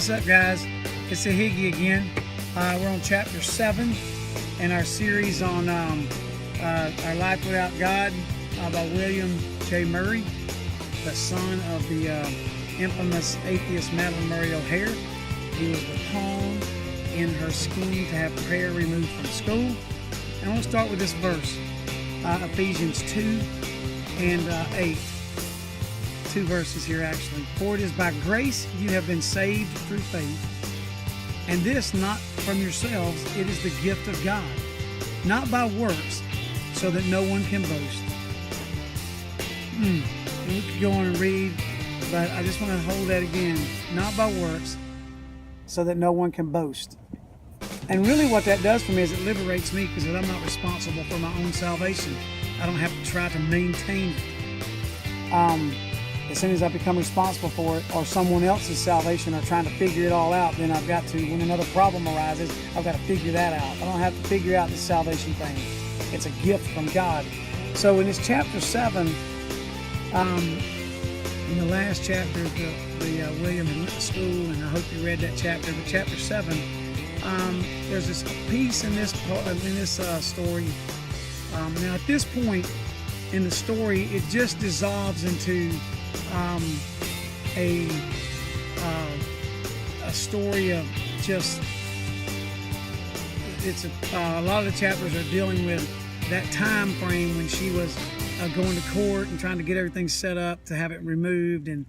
What's up, guys? It's the Higgy again. We're on chapter 7 in our series on Our Life Without God by William J. Murray, the son of the infamous atheist Madeline Murray O'Hare. He was the pawn in her scheme to have prayer removed from school. And I want to start with this verse, Ephesians 2 and 8. Two verses here actually. For it is by grace you have been saved through faith, and this not from yourselves, it is the gift of God, not by works, so that no one can boast. And we could go on and read, but I just want to hold that again. Not by works, so that no one can boast. And really what that does for me is it liberates me, because I'm not responsible for my own salvation. I don't have to try to maintain it. As soon as I become responsible for it, or someone else's salvation, or trying to figure it all out, then I've got to, when another problem arises, I've got to figure that out. I don't have to figure out the salvation thing. It's a gift from God. So in this chapter 7, in the last chapter, William had went to school, and I hope you read that chapter, but chapter 7, there's this piece in this story. Now at this point in the story, it just dissolves into a story of just, it's a lot of the chapters are dealing with that time frame when she was going to court and trying to get everything set up to have it removed, and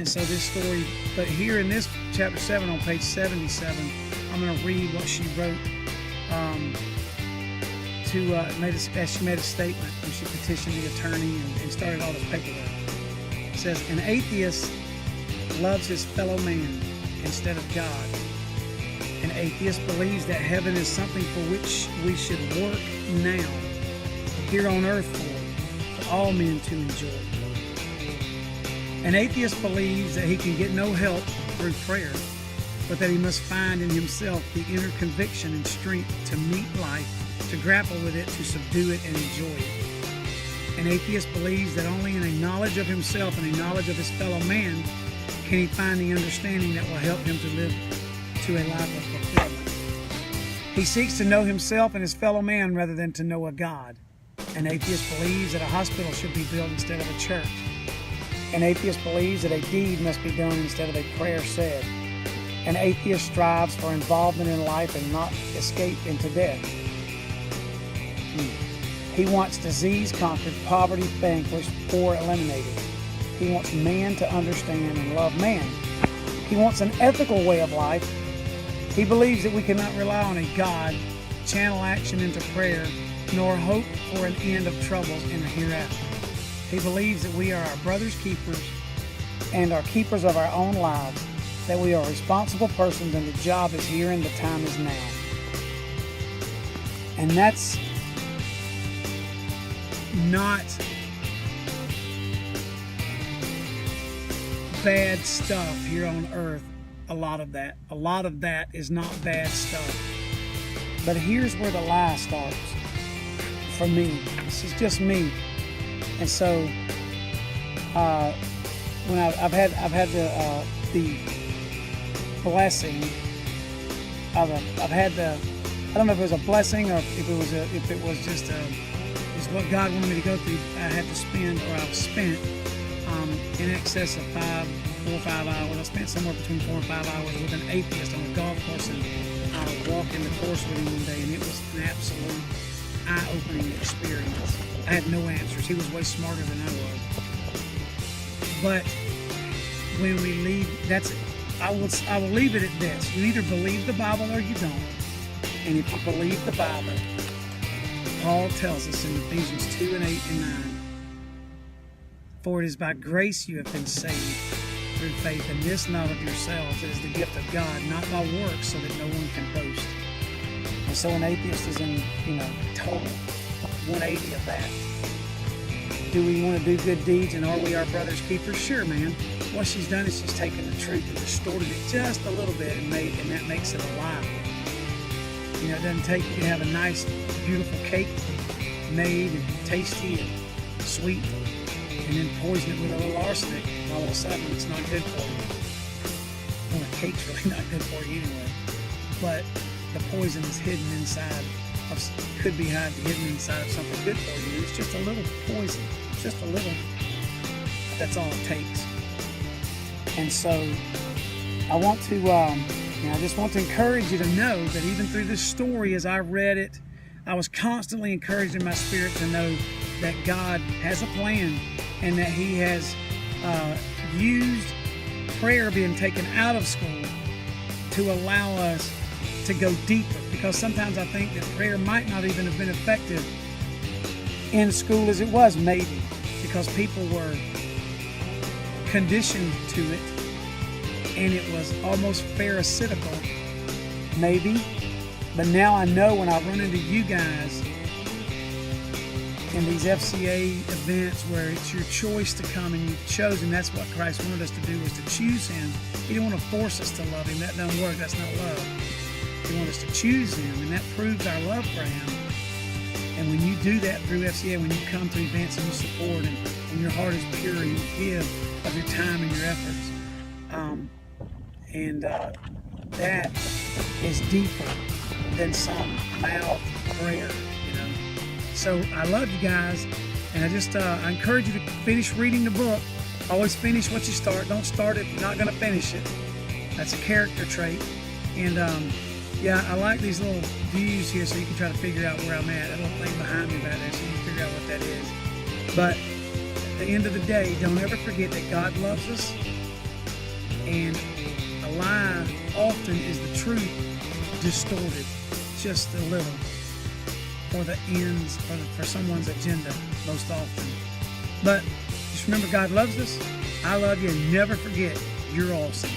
so this story. But here in this chapter 7 on page 77, I'm going to read what she wrote she made a statement when she petitioned the attorney and started all this paperwork. It says, an atheist loves his fellow man instead of God. An atheist believes that heaven is something for which we should work now, here on earth for all men to enjoy. An atheist believes that he can get no help through prayer, but that he must find in himself the inner conviction and strength to meet life, to grapple with it, to subdue it, and enjoy it. An atheist believes that only in a knowledge of himself and a knowledge of his fellow man can he find the understanding that will help him to live to a life of fulfillment. He seeks to know himself and his fellow man rather than to know a God. An atheist believes that a hospital should be built instead of a church. An atheist believes that a deed must be done instead of a prayer said. An atheist strives for involvement in life and not escape into death. He wants disease conquered, poverty vanquished, poor eliminated. He wants man to understand and love man. He wants an ethical way of life. He believes that we cannot rely on a God, channel action into prayer, nor hope for an end of troubles in the hereafter. He believes that we are our brother's keepers and are keepers of our own lives, that we are responsible persons and the job is here and the time is now. And that's not bad stuff here on earth. A lot of that is not bad stuff. But here's where the lie starts for me. This is just me. And so when I've had the blessing of I don't know if it was a blessing or if it was just what God wanted me to go through. I've spent in excess of 4 or 5 hours. I spent somewhere between 4 and 5 hours with an atheist on a golf course, and I walked in the course with him one day, and it was an absolute eye-opening experience. I had no answers. He was way smarter than I was. But when we leave, that's it. I will leave it at this. You either believe the Bible or you don't. And if you believe the Bible, Paul tells us in Ephesians 2 and 8 and 9, for it is by grace you have been saved through faith, and this not of yourselves, it is the gift of God, not by works, so that no one can boast. And so an atheist is in, total 180 of that. Do we want to do good deeds, and are we our brother's keepers? Sure, man. What she's done is she's taken the truth and distorted it just a little bit, and that makes it a lie. It doesn't take, you can have a nice, beautiful cake made and tasty and sweet, and then poison it with a little arsenic, and all of a sudden it's not good for you. cake's really not good for you anyway. But the poison is hidden inside could be hidden inside of something good for you. It's just a little poison. It's just a little. That's all it takes. And so I want to, I just want to encourage you to know that even through this story, as I read it, I was constantly encouraged in my spirit to know that God has a plan and that He has used prayer being taken out of school to allow us to go deeper. Because sometimes I think that prayer might not even have been effective in school as it was, maybe, because people were conditioned to it and it was almost pharisaical, maybe. But now I know when I run into you guys in these FCA events where it's your choice to come and you've chosen, that's what Christ wanted us to do, was to choose Him. He didn't want to force us to love Him. That doesn't work. That's not love. He wanted us to choose Him, and that proves our love for Him. And when you do that through FCA, when you come to events and you support and your heart is pure and you give of your time and your efforts, that is deeper than some mouth prayer, you know. So I love you guys, and I encourage you to finish reading the book. Always finish what you start. Don't start it if you're not going to finish it. That's a character trait. And yeah, I like these little views here so you can try to figure out where I'm at. That little thing behind me back there so you can figure out what that is. But at the end of the day, don't ever forget that God loves us, and a lie often is the truth distorted just a little for the ends, for someone's agenda most often. But just remember, God loves us. I love you, and never forget, you're awesome.